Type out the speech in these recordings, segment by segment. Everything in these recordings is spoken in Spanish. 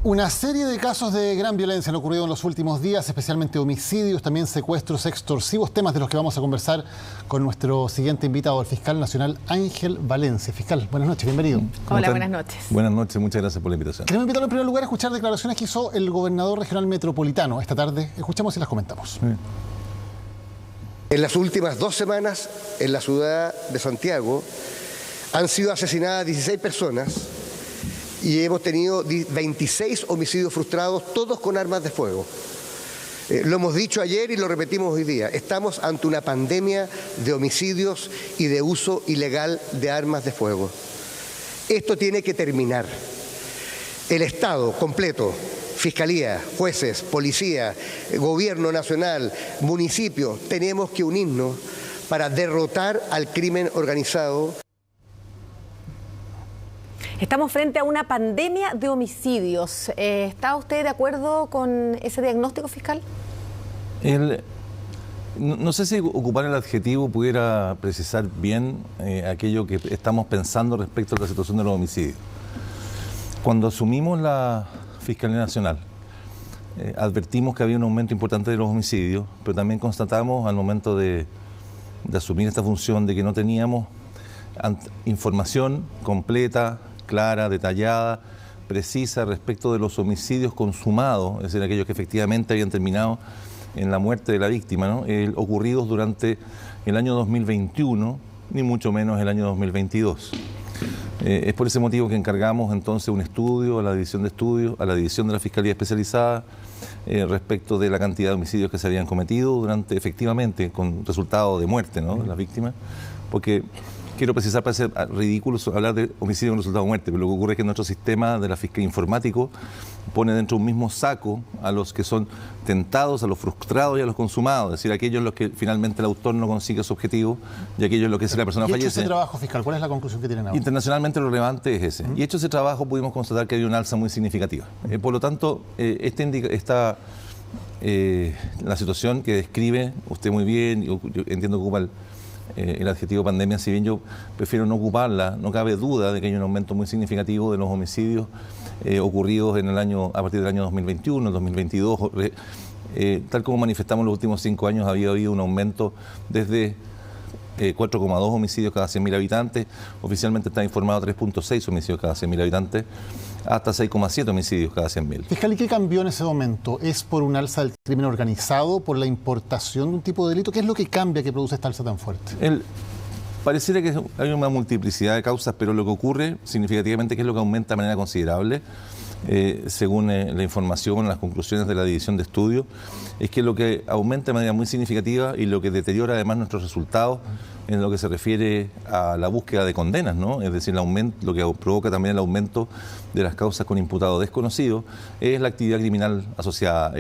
Una serie de casos de gran violencia han ocurrido en los últimos días, especialmente homicidios, también secuestros extorsivos, temas de los que vamos a conversar con nuestro siguiente invitado, el fiscal nacional Ángel Valencia. Fiscal, buenas noches, bienvenido. Hola, buenas noches. Buenas noches, muchas gracias por la invitación. Queremos invitarlo en primer lugar a escuchar declaraciones que hizo el gobernador regional metropolitano esta tarde. Escuchamos y las comentamos. Sí. En las últimas 2 semanas, en la ciudad de Santiago, han sido asesinadas 16 personas y hemos tenido 26 homicidios frustrados, todos con armas de fuego. Lo hemos dicho ayer y lo repetimos hoy día. Estamos ante una pandemia de homicidios y de uso ilegal de armas de fuego. Esto tiene que terminar. El Estado completo, Fiscalía, jueces, policía, gobierno nacional, municipios, tenemos que unirnos para derrotar al crimen organizado. Estamos frente a una pandemia de homicidios. ¿Está usted de acuerdo con ese diagnóstico, fiscal? No sé si ocupar el adjetivo pudiera precisar bien aquello que estamos pensando respecto a la situación de los homicidios. Cuando asumimos la Fiscalía Nacional, advertimos que había un aumento importante de los homicidios, pero también constatamos al momento de asumir esta función de que no teníamos información completa, clara, detallada, precisa respecto de los homicidios consumados, es decir, aquellos que efectivamente habían terminado en la muerte de la víctima, ¿no? Ocurridos durante el año 2021, ni mucho menos el año 2022. Es por ese motivo que encargamos entonces un estudio a la división de estudios, a la división de la Fiscalía Especializada, respecto de la cantidad de homicidios que se habían cometido durante, efectivamente, con resultado de muerte, ¿no?, de las víctimas, porque quiero precisar, para ser ridículo hablar de homicidio con resultado de muerte, pero lo que ocurre es que nuestro sistema de la Fiscalía informático pone dentro de un mismo saco a los que son tentados, a los frustrados y a los consumados, es decir, aquellos en los que finalmente el autor no consigue su objetivo y aquellos en los que si la persona fallece. ¿Y hecho ese trabajo, fiscal? ¿Cuál es la conclusión que tienen ahora? Internacionalmente lo relevante es ese. Y hecho ese trabajo pudimos constatar que hay un alza muy significativa. Por lo tanto, la situación que describe usted muy bien, yo entiendo que ocupa el adjetivo pandemia, si bien yo prefiero no ocuparla, no cabe duda de que hay un aumento muy significativo de los homicidios ocurridos a partir del año 2021, 2022. Tal como manifestamos en los últimos 5 años, había habido un aumento desde 4,2 homicidios cada 100.000 habitantes, oficialmente está informado 3,6 homicidios cada 100.000 habitantes, hasta 6,7 homicidios cada 100.000. Fiscal, ¿y qué cambió en ese momento? ¿Es por un alza del crimen organizado, por la importación de un tipo de delito? ¿Qué es lo que cambia que produce esta alza tan fuerte? Pareciera que hay una multiplicidad de causas, pero lo que ocurre significativamente, que es lo que aumenta de manera considerable, según la información, las conclusiones de la división de estudios, es que lo que aumenta de manera muy significativa y lo que deteriora además nuestros resultados en lo que se refiere a la búsqueda de condenas, ¿no? Es decir, lo que provoca también el aumento de las causas con imputado desconocido es la actividad criminal asociada.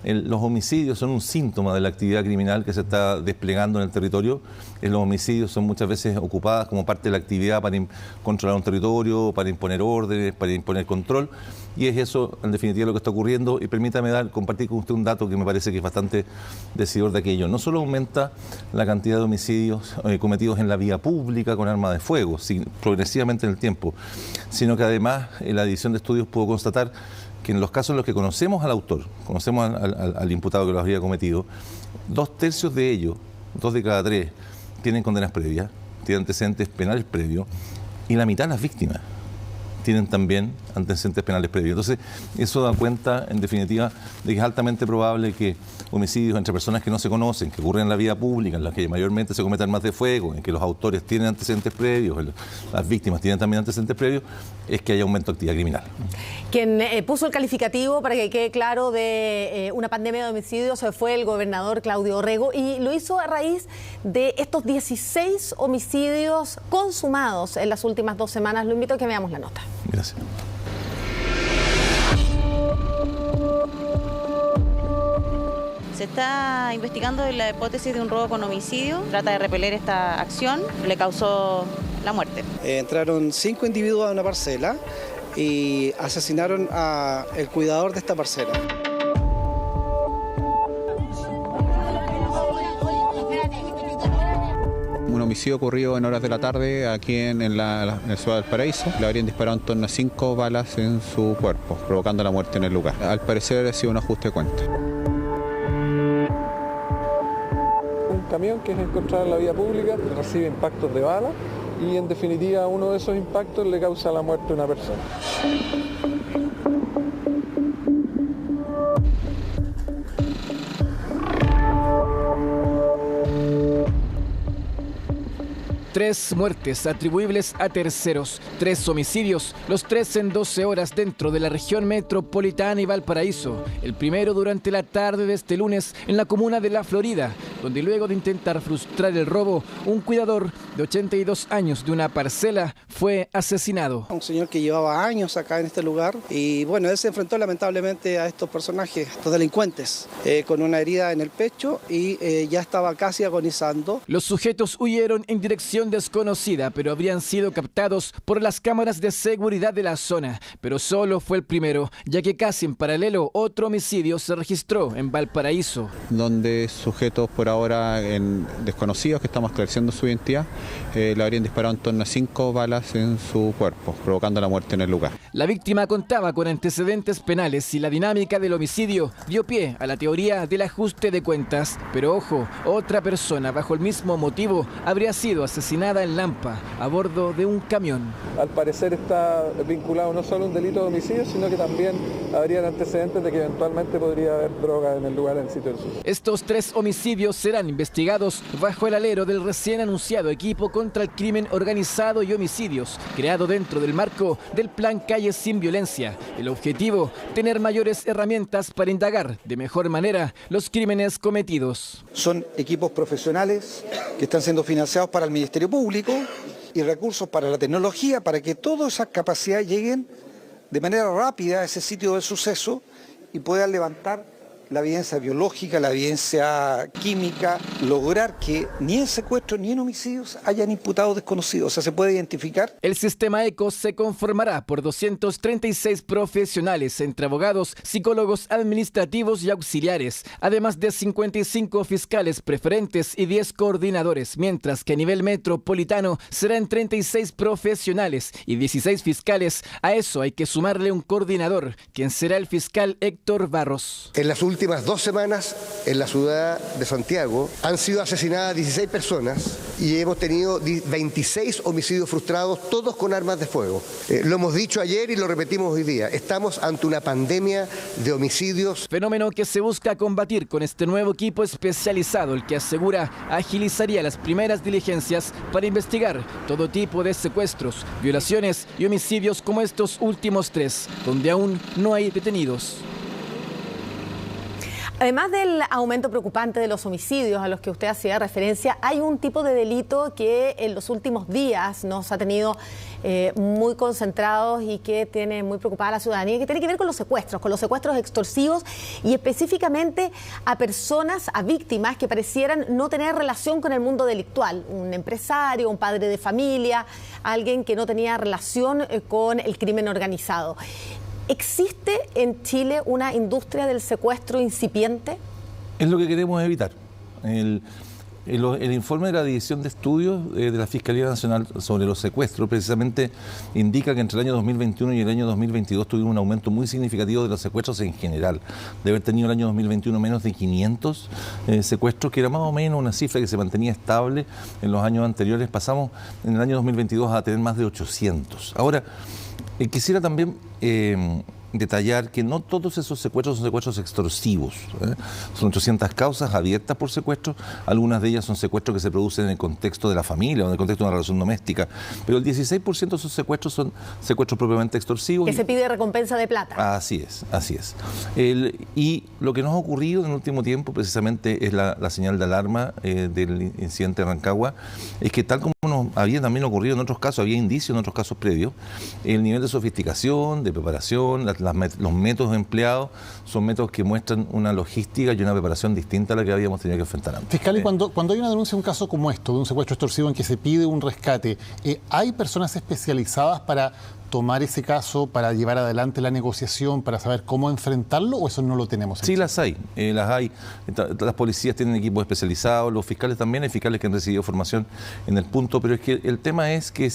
Los homicidios son un síntoma de la actividad criminal que se está desplegando en el territorio. Los homicidios son muchas veces ocupadas como parte de la actividad para controlar un territorio, para imponer órdenes, para imponer control. Y es eso, en definitiva, lo que está ocurriendo. Y permítame compartir con usted un dato que me parece que es bastante decidor de aquello. No solo aumenta la cantidad de homicidios cometidos en la vía pública con armas de fuego, progresivamente en el tiempo, sino que además la división de estudios pudo constatar que en los casos en los que conocemos al autor, conocemos al imputado que lo habría cometido, 2/3 de ellos, 2 de cada 3, tienen condenas previas, tienen antecedentes penales previos, y la mitad de las víctimas tienen también antecedentes penales previos. Entonces, eso da cuenta, en definitiva, de que es altamente probable que homicidios entre personas que no se conocen, que ocurren en la vía pública, en las que mayormente se cometen armas de fuego, en que los autores tienen antecedentes previos, las víctimas tienen también antecedentes previos, es que haya aumento de actividad criminal. Quien puso el calificativo, para que quede claro, de una pandemia de homicidios fue el gobernador Claudio Rego, y lo hizo a raíz de estos 16 homicidios consumados en las últimas 2 semanas. Lo invito a que veamos la nota. Gracias. Se está investigando la hipótesis de un robo con homicidio. Trata de repeler esta acción, le causó la muerte. Entraron 5 individuos a una parcela y asesinaron al cuidador de esta parcela. Una homicidio ocurrido en horas de la tarde aquí en la ciudad del Paraíso. Le habrían disparado en torno a 5 balas en su cuerpo, provocando la muerte en el lugar. Al parecer ha sido un ajuste de cuenta. Un camión que es encontrado en la vía pública recibe impactos de bala y en definitiva uno de esos impactos le causa la muerte a una persona. Tres muertes atribuibles a terceros, 3 homicidios, los 3 en 12 horas dentro de la región metropolitana y Valparaíso. El primero durante la tarde de este lunes en la comuna de La Florida, donde luego de intentar frustrar el robo, un cuidador de 82 años de una parcela fue asesinado. Un señor que llevaba años acá en este lugar y bueno, él se enfrentó lamentablemente a estos personajes, estos delincuentes, con una herida en el pecho y ya estaba casi agonizando. Los sujetos huyeron en dirección desconocida, pero habrían sido captados por las cámaras de seguridad de la zona. Pero solo fue el primero, ya que casi en paralelo otro homicidio se registró en Valparaíso. Donde sujetos por ahora desconocidos, que estamos esclareciendo su identidad, le habrían disparado en torno a 5 balas en su cuerpo, provocando la muerte en el lugar. La víctima contaba con antecedentes penales y la dinámica del homicidio dio pie a la teoría del ajuste de cuentas. Pero ojo, otra persona bajo el mismo motivo habría sido asesinada en Lampa, a bordo de un camión. Al parecer está vinculado no solo a un delito de homicidio, sino que también habrían antecedentes de que eventualmente podría haber droga en el lugar, en el sitio del suceso. Estos 3 homicidios serán investigados bajo el alero del recién anunciado equipo contra el crimen organizado y homicidios, creado dentro del marco del Plan Calles sin Violencia. El objetivo, tener mayores herramientas para indagar de mejor manera los crímenes cometidos. Son equipos profesionales que están siendo financiados para el Ministerio Público y recursos para la tecnología para que todas esas capacidades lleguen de manera rápida a ese sitio del suceso y puedan levantar la evidencia biológica, la evidencia química, lograr que ni en secuestros ni en homicidios hayan imputados desconocidos, o sea, se puede identificar. El sistema ECO se conformará por 236 profesionales, entre abogados, psicólogos administrativos y auxiliares, además de 55 fiscales preferentes y 10 coordinadores, mientras que a nivel metropolitano serán 36 profesionales y 16 fiscales. A eso hay que sumarle un coordinador, quien será el fiscal Héctor Barros. En las últimas 2 semanas, en la ciudad de Santiago, han sido asesinadas 16 personas y hemos tenido 26 homicidios frustrados, todos con armas de fuego. Lo hemos dicho ayer y lo repetimos hoy día. Estamos ante una pandemia de homicidios. Fenómeno que se busca combatir con este nuevo equipo especializado, el que asegura agilizaría las primeras diligencias para investigar todo tipo de secuestros, violaciones y homicidios como estos últimos 3, donde aún no hay detenidos. Además del aumento preocupante de los homicidios a los que usted hacía referencia, hay un tipo de delito que en los últimos días nos ha tenido muy concentrados y que tiene muy preocupada a la ciudadanía, que tiene que ver con los secuestros extorsivos y específicamente a personas, a víctimas que parecieran no tener relación con el mundo delictual, un empresario, un padre de familia, alguien que no tenía relación con el crimen organizado. ¿Existe en Chile una industria del secuestro incipiente? Es lo que queremos evitar. El informe de la División de Estudios de la Fiscalía Nacional sobre los secuestros precisamente indica que entre el año 2021 y el año 2022 tuvimos un aumento muy significativo de los secuestros en general. De haber tenido el año 2021 menos de 500 secuestros, que era más o menos una cifra que se mantenía estable en los años anteriores. Pasamos en el año 2022 a tener más de 800. Ahora, quisiera también detallar que no todos esos secuestros son secuestros extorsivos. Son 800 causas abiertas por secuestro, algunas de ellas son secuestros que se producen en el contexto de la familia o en el contexto de una relación doméstica, pero el 16% de esos secuestros son secuestros propiamente extorsivos. Que se pide recompensa de plata. Así es, así es. Y lo que nos ha ocurrido en el último tiempo precisamente es la señal de alarma del incidente de Rancagua, es que tal como nos había también ocurrido en otros casos, había indicios en otros casos previos, el nivel de sofisticación, de preparación, los métodos empleados son métodos que muestran una logística y una preparación distinta a la que habíamos tenido que enfrentar antes. Fiscal, y cuando hay una denuncia de un caso como esto, de un secuestro extorsivo en que se pide un rescate, ¿hay personas especializadas para tomar ese caso para llevar adelante la negociación, para saber cómo enfrentarlo, o eso no lo tenemos? Sí, las hay. Las policías tienen equipos especializados, los fiscales también, hay fiscales que han recibido formación en el punto, pero es que el tema es que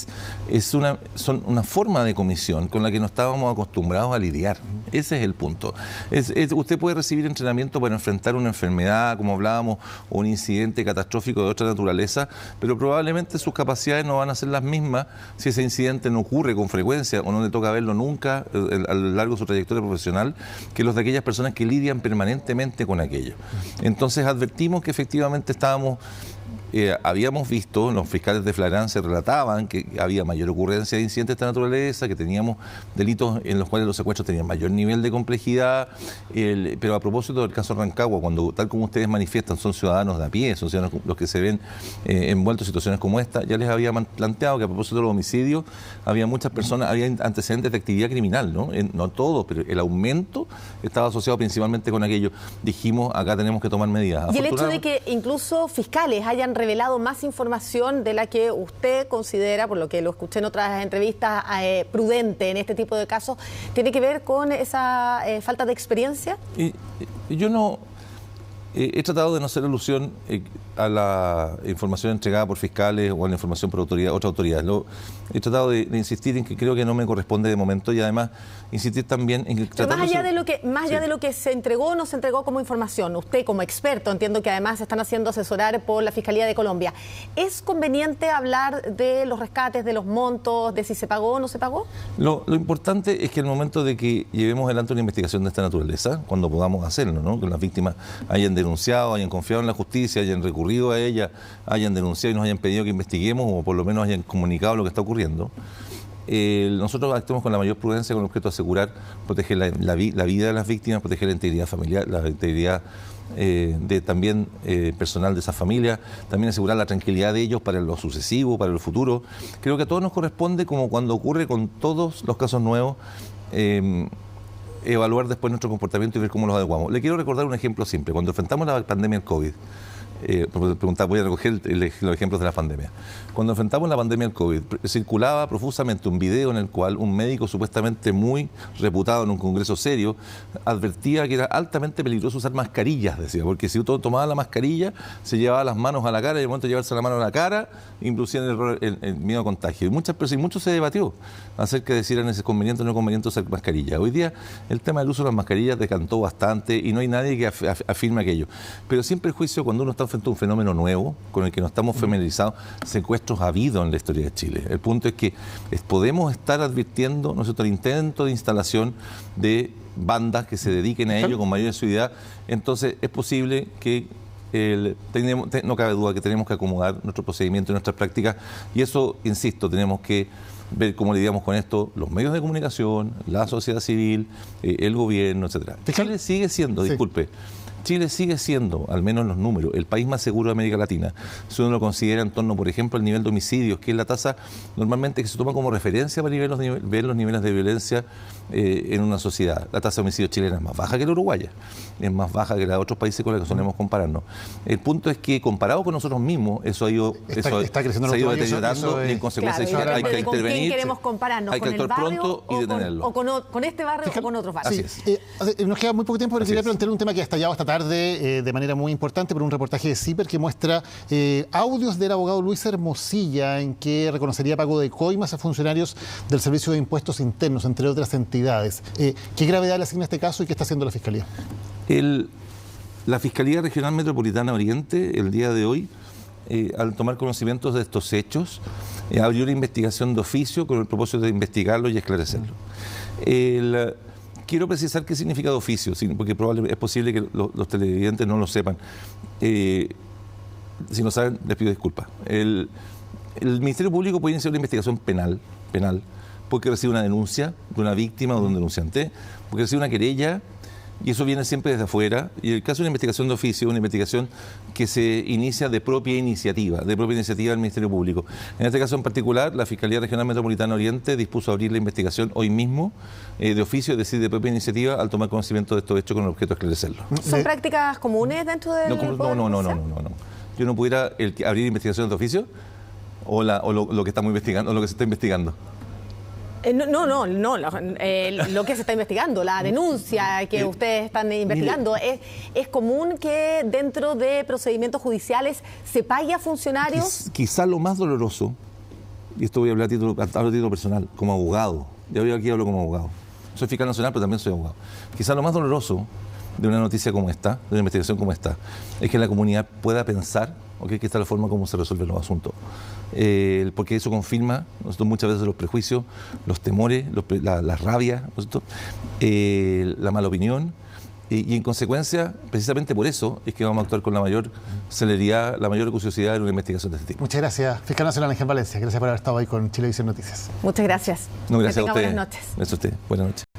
son una forma de comisión con la que no estábamos acostumbrados a lidiar. Ese es el punto. Usted puede recibir entrenamiento para enfrentar una enfermedad, como hablábamos, o un incidente catastrófico de otra naturaleza, pero probablemente sus capacidades no van a ser las mismas si ese incidente no ocurre con frecuencia o no le toca verlo nunca a lo largo de su trayectoria profesional, que los de aquellas personas que lidian permanentemente con aquello. Entonces advertimos que efectivamente habíamos visto, los fiscales de flagrancia relataban que había mayor ocurrencia de incidentes de esta naturaleza, que teníamos delitos en los cuales los secuestros tenían mayor nivel de complejidad, pero a propósito del caso Rancagua, cuando tal como ustedes manifiestan son ciudadanos de a pie, son ciudadanos los que se ven envueltos en situaciones como esta, ya les había planteado que a propósito de los homicidios había muchas personas, había antecedentes de actividad criminal, no todos, pero el aumento estaba asociado principalmente con aquello. Dijimos, acá tenemos que tomar medidas. Y el hecho de que incluso fiscales hayan revelado más información de la que usted considera, por lo que lo escuché en otras entrevistas, prudente en este tipo de casos, ¿tiene que ver con esa falta de experiencia? Yo no he tratado de no hacer alusión a la información entregada por fiscales o a la información por otras autoridades. He tratado de insistir en que creo que no me corresponde de momento, y además insistir también en que... Pero más allá de lo que se entregó o no se entregó como información, usted como experto, entiendo que además se están haciendo asesorar por la Fiscalía de Colombia, ¿es conveniente hablar de los rescates, de los montos, de si se pagó o no se pagó? Lo importante es que al momento de que llevemos adelante una investigación de esta naturaleza, cuando podamos hacerlo, ¿no? Que las víctimas hayan denunciado, hayan confiado en la justicia, hayan recurrido a ella, hayan denunciado y nos hayan pedido que investiguemos, o por lo menos hayan comunicado lo que está ocurriendo. Nosotros actuamos con la mayor prudencia con el objeto de asegurar, proteger la vida de las víctimas, proteger la integridad familiar, la integridad también personal de esa familia, también asegurar la tranquilidad de ellos para lo sucesivo, para el futuro. Creo que a todos nos corresponde, como cuando ocurre con todos los casos nuevos, evaluar después nuestro comportamiento y ver cómo los adecuamos. Le quiero recordar un ejemplo simple. Cuando enfrentamos la pandemia del COVID, voy a recoger los ejemplos de la pandemia. Cuando enfrentamos la pandemia del COVID, circulaba profusamente un video en el cual un médico supuestamente muy reputado en un congreso serio advertía que era altamente peligroso usar mascarillas, decía, porque si uno tomaba la mascarilla, se llevaba las manos a la cara, y en el momento de llevarse la mano a la cara, inducía el miedo a contagio. Y mucho se debatió acerca de si era conveniente o no conveniente usar mascarilla. Hoy día el tema del uso de las mascarillas decantó bastante y no hay nadie que afirme aquello. Pero siempre el juicio, cuando uno está frente a un fenómeno nuevo con el que no estamos familiarizados, secuestros ha habido en la historia de Chile. El punto es que podemos estar advirtiendo, ¿no es cierto?, el intento de instalación de bandas que se dediquen a ello con mayor asiduidad. Entonces es posible que no cabe duda que tenemos que acomodar nuestro procedimiento y nuestras prácticas, y eso, insisto, tenemos que ver cómo lidiamos con esto, los medios de comunicación, la sociedad civil, el gobierno, etcétera. Chile sigue siendo, disculpe, Chile sigue siendo, al menos en los números, el país más seguro de América Latina. Si uno lo considera en torno, por ejemplo, al nivel de homicidios, que es la tasa normalmente que se toma como referencia para ver los niveles de violencia en una sociedad. La tasa de homicidios chilena es más baja que la uruguaya, es más baja que la de otros países con los que solemos compararnos. El punto es que, comparado con nosotros mismos, eso ha ido deteriorando, y en consecuencia hay que intervenir. ¿Con quién queremos compararnos? Hay que actuar pronto y detenerlo. O con este barrio o con otros barrios. Así es. Nos queda muy poco tiempo, pero quería plantear un tema que ha estallado esta tarde de manera muy importante por un reportaje de CIPER que muestra audios del abogado Luis Hermosilla en que reconocería pago de coimas a funcionarios del Servicio de Impuestos Internos, entre otras entidades. ¿Qué gravedad le asigna este caso y qué está haciendo la Fiscalía? La Fiscalía Regional Metropolitana Oriente, el día de hoy, al tomar conocimientos de estos hechos, abrió una investigación de oficio con el propósito de investigarlo y esclarecerlo. Quiero precisar qué significa de oficio, porque probablemente es posible que los televidentes no lo sepan. Si no saben, les pido disculpas. El Ministerio Público puede iniciar una investigación penal, porque recibe una denuncia de una víctima o de un denunciante, porque recibe una querella, y eso viene siempre desde afuera. Y el caso de una investigación de oficio, una investigación que se inicia de propia iniciativa del Ministerio Público. En este caso en particular, la Fiscalía Regional Metropolitana Oriente dispuso abrir la investigación hoy mismo de oficio, es decir, de propia iniciativa, al tomar conocimiento de estos hechos con el objeto de esclarecerlo. ¿Son prácticas comunes dentro del Poder Judicial? No. Yo no pudiera abrir investigaciones de oficio o lo que estamos investigando, o lo que se está investigando. Lo que se está investigando, la denuncia que ustedes están investigando, ¿es común que dentro de procedimientos judiciales se pague a funcionarios? Quizá lo más doloroso, y esto voy a hablar a título personal, como abogado, yo aquí hablo como abogado, soy fiscal nacional pero también soy abogado, quizá lo más doloroso de una noticia como esta, de una investigación como esta, es que la comunidad pueda pensar que esta es la forma como se resuelven los asuntos. Porque eso confirma muchas veces los prejuicios, los temores, la rabia, la mala opinión, y en consecuencia, precisamente por eso, es que vamos a actuar con la mayor celeridad, la mayor acuciosidad en una investigación de este tipo. Muchas gracias, fiscal nacional Ángel Valencia. Gracias por haber estado ahí con Chilevisión Noticias. Muchas gracias. No, gracias que a tenga usted. buenas noches. Gracias a usted. Buenas noches.